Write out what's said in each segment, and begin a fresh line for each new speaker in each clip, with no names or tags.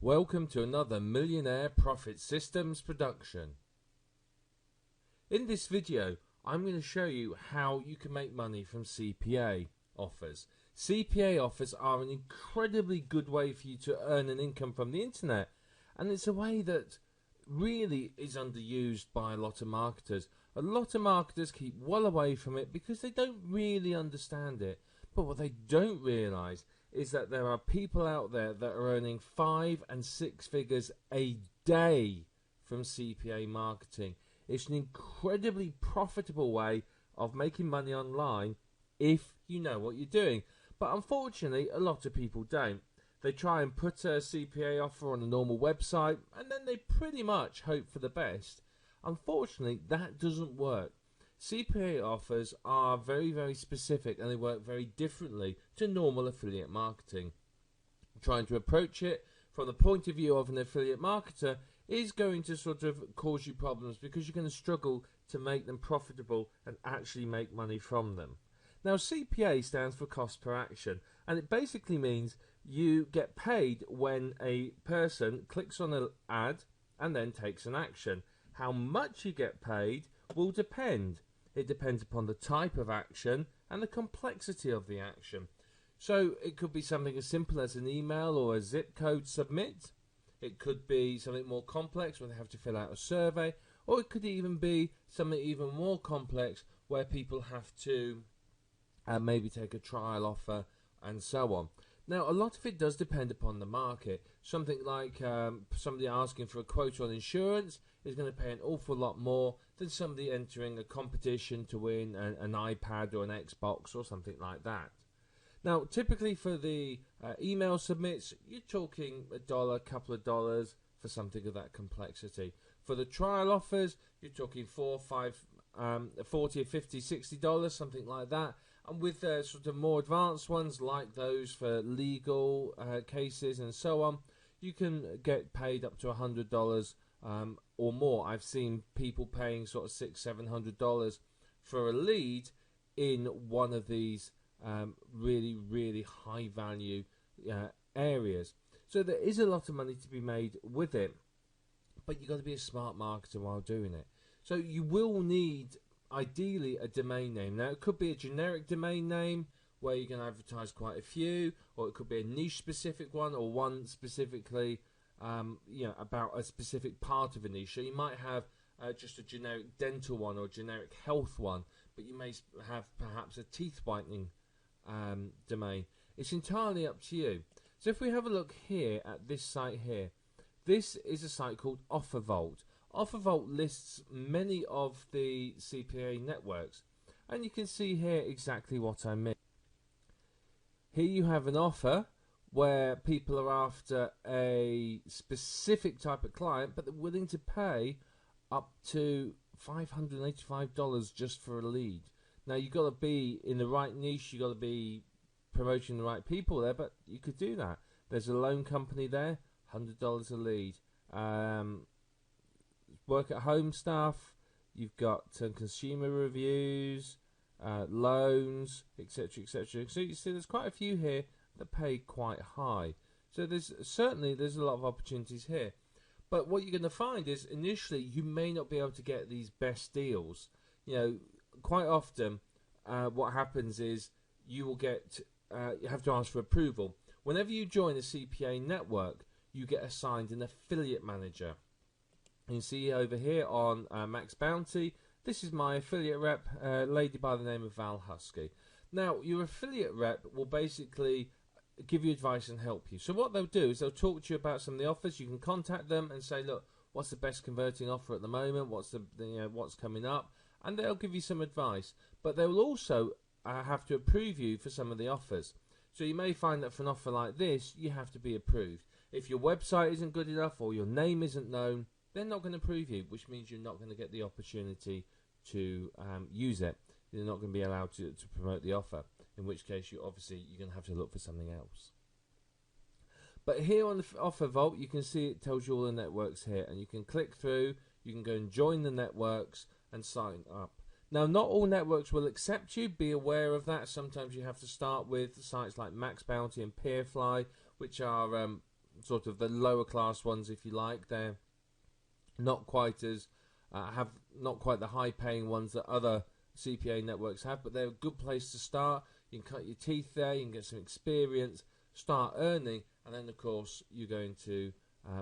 Welcome to another Millionaire Profit Systems production. In this video, I'm going to show you how you can make money from CPA offers. CPA offers are an incredibly good way for you to earn an income from the internet, and it's a way that really is underused by a lot of marketers. A lot of marketers keep well away from it because they don't really understand it. But what they don't realize is that there are people out there that are earning 5 and 6 figures a day from CPA marketing. It's an incredibly profitable way of making money online if you know what you're doing. But unfortunately, a lot of people don't. They try and put a CPA offer on a normal website and then they pretty much hope for the best. Unfortunately, that doesn't work. CPA offers are very, very specific and they work very differently to normal affiliate marketing. Trying to approach it from the point of view of an affiliate marketer is going to sort of cause you problems because you're going to struggle to make them profitable and actually make money from them. Now, CPA stands for cost per action, and it basically means you get paid when a person clicks on an ad and then takes an action. How much you get paid will depend. It depends upon the type of action and the complexity of the action. So it could be something as simple as an email or a zip code submit. It could be something more complex where they have to fill out a survey, or it could even be something even more complex where people have to maybe take a trial offer and so on. Now, a lot of it does depend upon the market. Something like somebody asking for a quote on insurance is going to pay an awful lot more than somebody entering a competition to win an iPad or an Xbox or something like that. Now, typically for the email submits, you're talking $1, couple of dollars for something of that complexity. For the trial offers, you're talking $4, $5, $40, $50, $60, something like that. And with sort of more advanced ones like those for legal cases and so on, you can get paid up to $100 or more. I've seen people paying sort of $600, $700 for a lead in one of these really, really high value areas. So there is a lot of money to be made with it, but you've got to be a smart marketer while doing it. So you will need ideally a domain name. Now, it could be a generic domain name where you can advertise quite a few, or it could be a niche specific one, or one specifically about a specific part of a niche. So you might have just a generic dental one or a generic health one, but you may have perhaps a teeth whitening domain. It's entirely up to you. So if we have a look here at this site here, this is a site called OfferVault. OfferVault lists many of the CPA networks, and you can see here exactly what I mean. Here you have an offer where people are after a specific type of client, but they're willing to pay up to $585 just for a lead. Now, you've got to be in the right niche, you've got to be promoting the right people there, but you could do that. There's a loan company there, $100 a lead. Work at home stuff, you've got consumer reviews, loans, etc., etc. So you see there's quite a few here that pay quite high. So there's a lot of opportunities here. But what you're going to find is initially you may not be able to get these best deals. You know, quite often what happens is you will get you have to ask for approval. Whenever you join a CPA network, you get assigned an affiliate manager. You can see over here on Max Bounty, this is my affiliate rep, a lady by the name of Val Husky. Now, your affiliate rep will basically give you advice and help you. So what they'll do is they'll talk to you about some of the offers. You can contact them and say, look, what's the best converting offer at the moment? What's what's coming up? And they'll give you some advice. But they will also have to approve you for some of the offers. So you may find that for an offer like this, you have to be approved. If your website isn't good enough or your name isn't known, they're not going to approve you, which means you're not going to get the opportunity to use it. You're not going to be allowed to promote the offer, in which case you're going to have to look for something else. But here on the Offer Vault, you can see it tells you all the networks here, and you can click through, you can go and join the networks and sign up. Now, not all networks will accept you. Be aware of that. Sometimes you have to start with sites like Max Bounty and Peerfly, which are sort of the lower class ones, if you like. They're not quite as have not quite the high paying ones that other CPA networks have, but they're a good place to start. You can cut your teeth there, you can get some experience, start earning, and then of course you're going to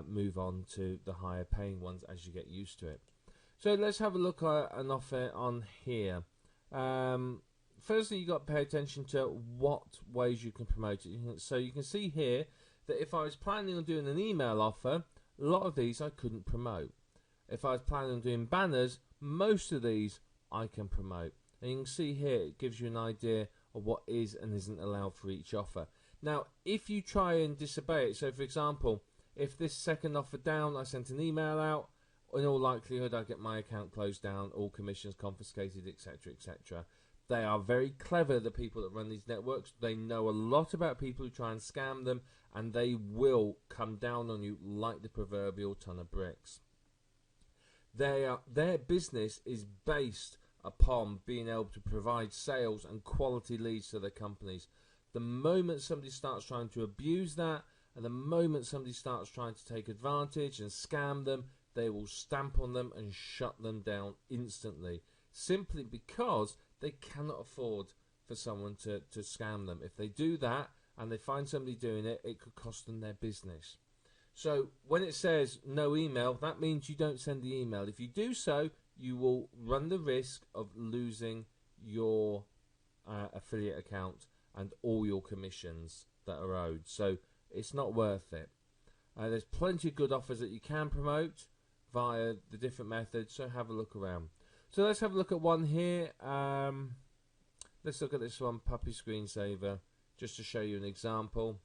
move on to the higher paying ones as you get used to it. So let's have a look at an offer on here. Firstly, you've got to pay attention to what ways you can promote it. So you can see here that if I was planning on doing an email offer, a lot of these I couldn't promote. If I was planning on doing banners, most of these I can promote. And you can see here it gives you an idea of what is and isn't allowed for each offer. Now, if you try and disobey it, so for example, if this second offer down, I sent an email out, in all likelihood I get my account closed down, all commissions confiscated, etc., etc. They are very clever, the people that run these networks. They know a lot about people who try and scam them, and they will come down on you like the proverbial ton of bricks. Their business is based upon being able to provide sales and quality leads to their companies. The moment somebody starts trying to abuse that, and the moment somebody starts trying to take advantage and scam them, they will stamp on them and shut them down instantly, simply because they cannot afford for someone to scam them. If they do that and they find somebody doing it, it could cost them their business. So when it says no email, that means you don't send the email. If you do so, you will run the risk of losing your affiliate account and all your commissions that are owed. So it's not worth it. There's plenty of good offers that you can promote via the different methods, so have a look around. So let's have a look at one here. Let's look at this one, Puppy Screensaver, just to show you an example.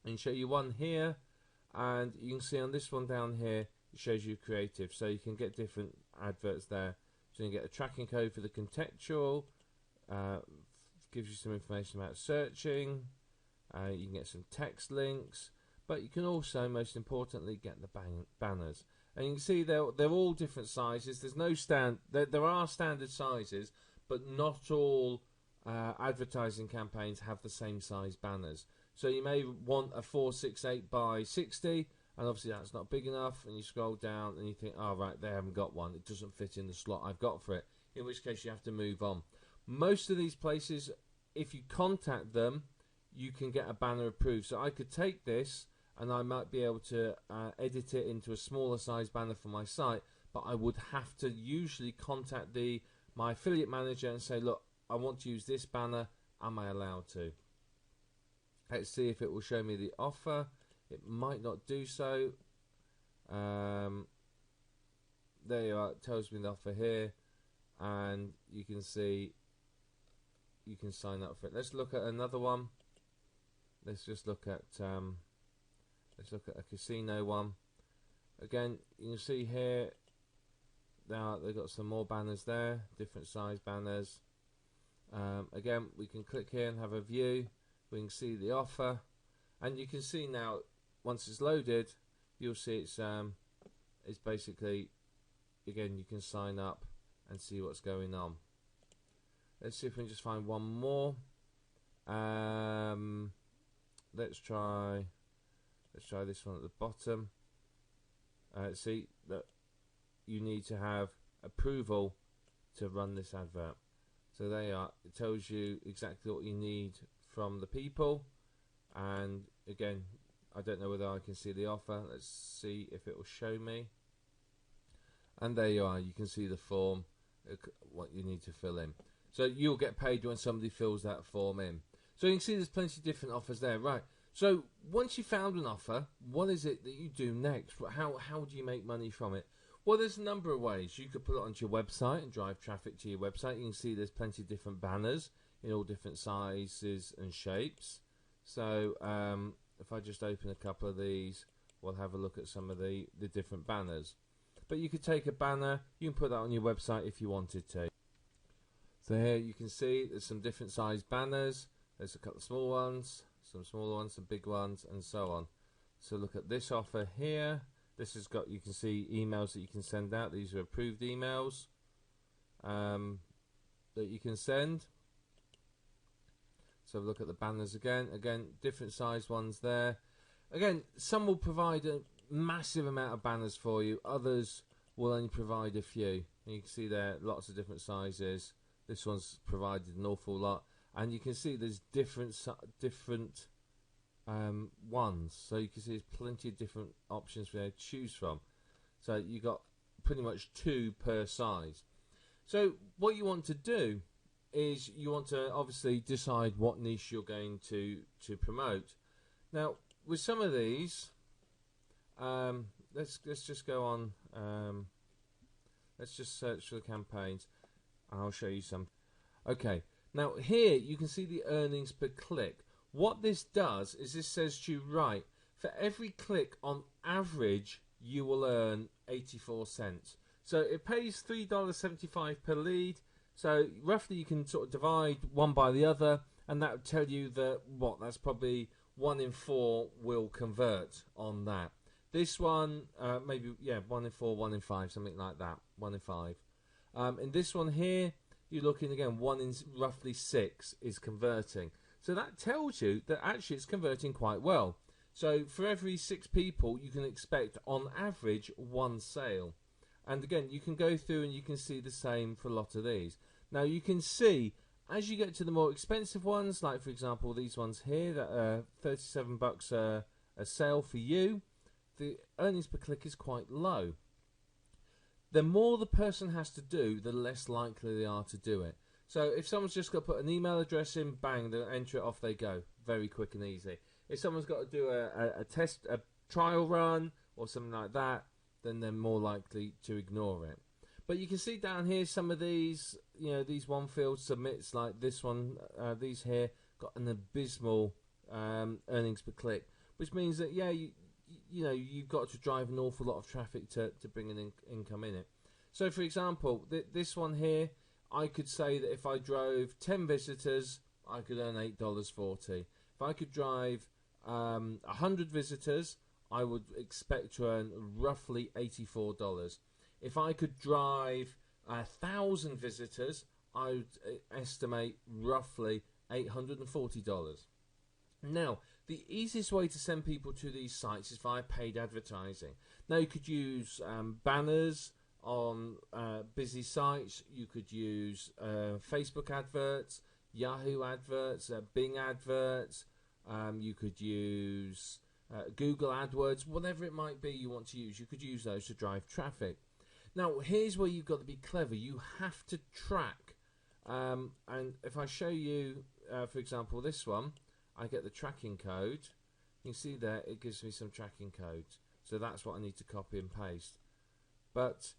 And show you one here, and you can see on this one down here, it shows you creative, so you can get different adverts there. So you can get a tracking code for the contextual, gives you some information about searching, you can get some text links, but you can also, most importantly, get the banners. And you can see they're all different sizes. There's no there are standard sizes, but not all advertising campaigns have the same size banners. So you may want a 468 by 60, and obviously that's not big enough, and you scroll down and you think, oh right, they haven't got one, it doesn't fit in the slot I've got for it, in which case you have to move on. Most of these places, if you contact them, you can get a banner approved. So I could take this and I might be able to edit it into a smaller size banner for my site, but I would have to usually contact my affiliate manager and say, look, I want to use this banner, am I allowed to? Let's see if it will show me the offer. It might not do so. There you are, it tells me the offer here, and you can see you can sign up for it. Let's look at another one. Let's just look at a casino one. Again, you can see here now they've got some more banners there, different size banners. Again, we can click here and have a view. We can see the offer, and you can see now once it's loaded, you'll see it's basically, again, you can sign up and see what's going on. Let's see if we can just find one more. Let's try this one at the bottom. See that you need to have approval to run this advert. So there you are. It tells you exactly what you need from the people. And again, I don't know whether I can see the offer. Let's see if it will show me. And there you are. You can see the form, what you need to fill in. So you'll get paid when somebody fills that form in. So you can see there's plenty of different offers there. Right. So once you found an offer, what is it that you do next? How do you make money from it? Well, there's a number of ways. You could put it onto your website and drive traffic to your website. You can see there's plenty of different banners in all different sizes and shapes. So if I just open a couple of these, we'll have a look at some of the different banners. But you could take a banner, you can put that on your website if you wanted to. So here you can see there's some different size banners. There's a couple of small ones, some smaller ones, some big ones, and so on. So look at this offer here. This has got, you can see emails that you can send out. These are approved emails that you can send. So look at the banners again. Again, different size ones there. Again, some will provide a massive amount of banners for you. Others will only provide a few. And you can see there lots of different sizes. This one's provided an awful lot, and you can see there's different ones. So you can see there's plenty of different options for you to choose from. So you got pretty much 2 per size. So what you want to do is you want to obviously decide what niche you're going to promote. Now with some of these, let's just go on. Let's just search for the campaigns, and I'll show you some. Okay, now here you can see the earnings per click. What this does is this says to you, right, for every click on average you will earn 84 cents. So it pays $3.75 per lead. So roughly you can sort of divide one by the other, and that would tell you that that's probably 1 in 4 will convert on that. This one, maybe 1 in 4, 1 in 5, something like that. 1 in 5. In this one here, you're looking again 1 in roughly 6 is converting. So that tells you that actually it's converting quite well. So for every 6 people, you can expect on average 1 sale. And again, you can go through and you can see the same for a lot of these. Now you can see as you get to the more expensive ones, like for example these ones here that are $37 a sale for you, the earnings per click is quite low. The more the person has to do, the less likely they are to do it. So if someone's just got to put an email address in, bang, they'll enter it, off they go. Very quick and easy. If someone's got to do a trial run or something like that, then they're more likely to ignore it. But you can see down here some of these, these one field submits like this one, these here got an abysmal earnings per click, which means that you've got to drive an awful lot of traffic to bring an income in it. So for example, this one here, I could say that if I drove 10 visitors, I could earn $8.40. If I could drive 100 visitors, I would expect to earn roughly $84. If I could drive 1,000 visitors, I would estimate roughly $840. Now, the easiest way to send people to these sites is via paid advertising. Now, you could use banners on busy sites. You could use Facebook adverts, Yahoo adverts, Bing adverts. You could use Google AdWords, whatever it might be you want to use. You could use those to drive traffic. Now, here's where you've got to be clever. You have to track. And if I show you, for example, this one, I get the tracking code. You can see there it gives me some tracking codes. So that's what I need to copy and paste. But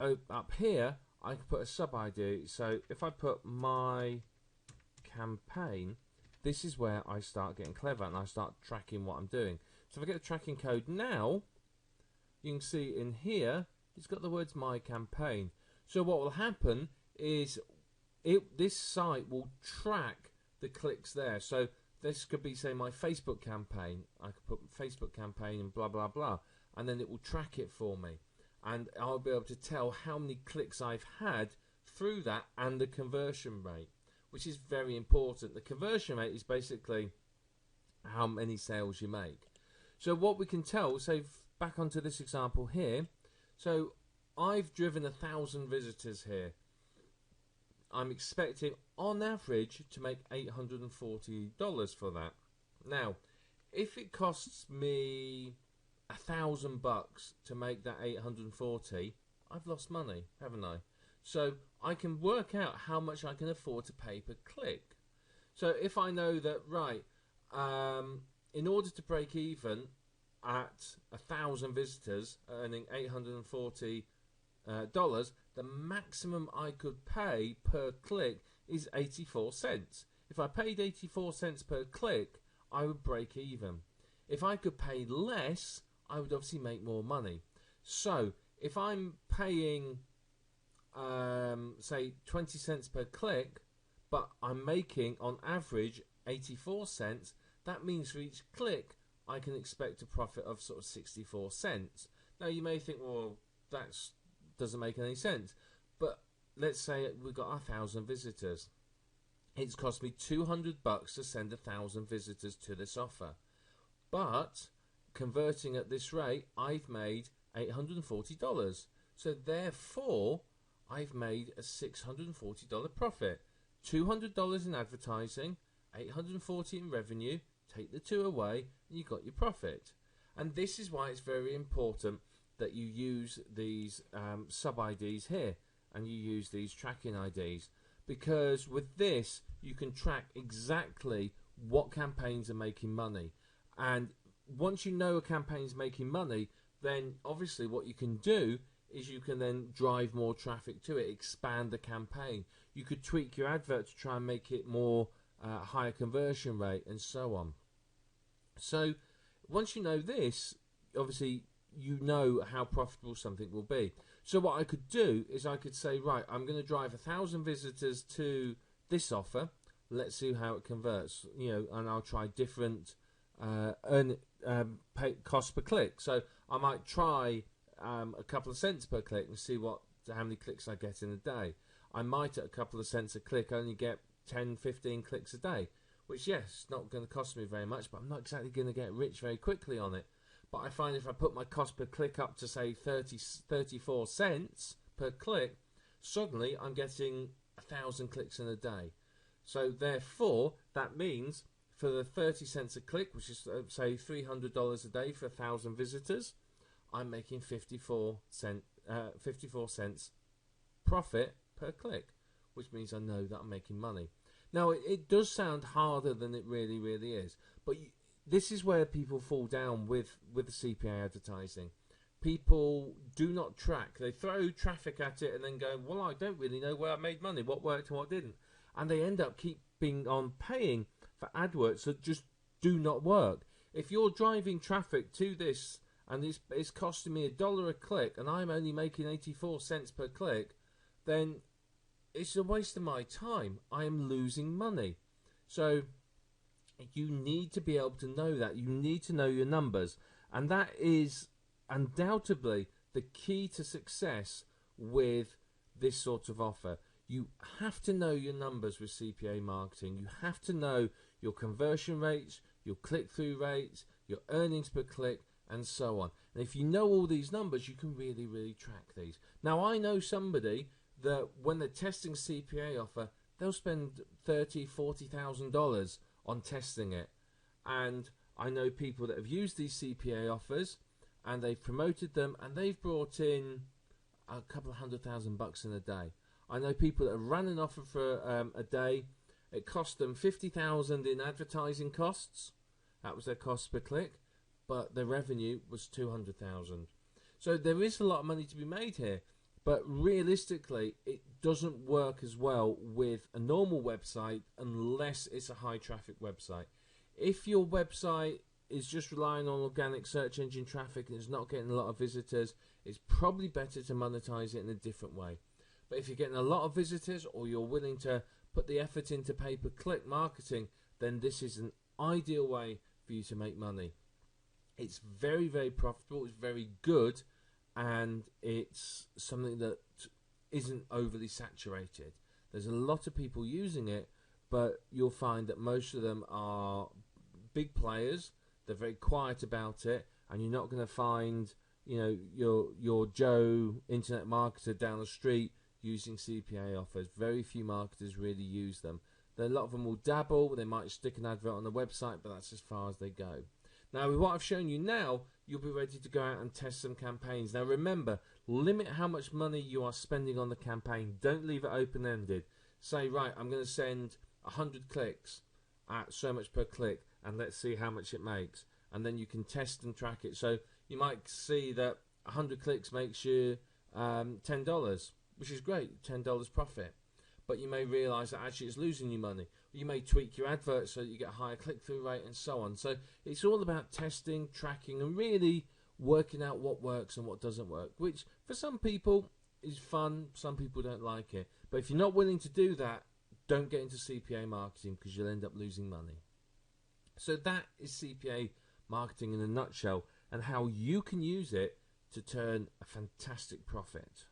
up here, I can put a sub ID. So if I put my campaign, this is where I start getting clever and I start tracking what I'm doing. So if I get the tracking code now, you can see in here, it's got the words my campaign. So what will happen is this site will track the clicks there. So this could be, say, my Facebook campaign. I could put Facebook campaign and blah, blah, blah. And then it will track it for me. And I'll be able to tell how many clicks I've had through that and the conversion rate, which is very important. The conversion rate is basically how many sales you make. So what we can tell, say back onto this example here, so I've driven 1,000 visitors here. I'm expecting on average to make $840 for that. Now, if it costs me $1,000 to make that 840, I've lost money, haven't I? So I can work out how much I can afford to pay per click. So if I know that, right, in order to break even at 1,000 visitors earning $840, the maximum I could pay per click is 84 cents. If I paid 84 cents per click, I would break even. If I could pay less, I would obviously make more money. So if I'm paying say 20 cents per click, but I'm making on average 84 cents, that means for each click I can expect a profit of sort of 64 cents. Now you may think, well, that doesn't make any sense, but let's say we've got 1,000 visitors. It's cost me $200 to send 1,000 visitors to this offer. but converting at this rate, I've made $840. So therefore, I've made a $640 profit. $200 in advertising, $840 in revenue. Take the two away, and you got your profit. And this is why it's very important that you use these sub-IDs here, and you use these tracking IDs, because with this you can track exactly what campaigns are making money. And once you know a campaign's making money, then obviously what you can do is you can then drive more traffic to it, expand the campaign. You could tweak your advert to try and make it more higher conversion rate, and so on. So once you know this, obviously you know how profitable something will be. So what I could do is I could say, right, I'm going to drive 1,000 visitors to this offer. Let's see how it converts, and I'll try different cost per click. So I might try a couple of cents per click and see how many clicks I get in a day. I might, at a couple of cents a click, only get 10, 15 clicks a day, which, yes, not going to cost me very much, but I'm not exactly going to get rich very quickly on it. But I find if I put my cost per click up to, say, 34 cents per click, suddenly I'm getting 1,000 clicks in a day. So therefore, that means for the 30 cents a click, which is, say, $300 a day for 1,000 visitors, I'm making 54 cents profit per click, which means I know that I'm making money. Now, it does sound harder than it really, really is, but this is where people fall down with the CPA advertising. People do not track. They throw traffic at it and then go, well, I don't really know where I made money, what worked and what didn't. And they end up keeping on paying for AdWords that just do not work. If you're driving traffic to this and it's costing me $1 a click and I'm only making 84 cents per click, then it's a waste of my time. I am losing money. So you need to be able to know that. You need to know your numbers. And that is undoubtedly the key to success with this sort of offer. You have to know your numbers with CPA marketing. You have to know your conversion rates, your click-through rates, your earnings per click, and so on. And if you know all these numbers, you can really, really track these. Now, I know somebody that when they're testing CPA offer, they'll spend $30,000, $40,000 on testing it. And I know people that have used these CPA offers and they've promoted them and they've brought in a couple of $100,000 in a day. I know people that have run an offer for a day. It cost them $50,000 in advertising costs. That was their cost per click, but their revenue was $200,000. So there is a lot of money to be made here, but realistically, it doesn't work as well with a normal website unless it's a high traffic website. If your website is just relying on organic search engine traffic and it's not getting a lot of visitors, it's probably better to monetize it in a different way. But if you're getting a lot of visitors or you're willing to put the effort into pay-per-click marketing, then this is an ideal way for you to make money. It's very, very profitable, it's very good, and it's something that isn't overly saturated. There's a lot of people using it, but you'll find that most of them are big players. They're very quiet about it, and you're not going to find, your Joe internet marketer down the street using CPA offers. Very few marketers really use them. A lot of them will dabble. They might stick an advert on the website, but that's as far as they go. Now, with what I've shown you now, you'll be ready to go out and test some campaigns. Now, remember, limit how much money you are spending on the campaign. Don't leave it open-ended. Say, right, I'm going to send 100 clicks at so much per click, and let's see how much it makes. And then you can test and track it. So you might see that 100 clicks makes you $10, which is great, $10 profit. But you may realise that actually it's losing you money. You may tweak your advert so that you get a higher click-through rate and so on. So it's all about testing, tracking, and really working out what works and what doesn't work, which for some people is fun, some people don't like it. But if you're not willing to do that, don't get into CPA marketing because you'll end up losing money. So that is CPA marketing in a nutshell and how you can use it to turn a fantastic profit.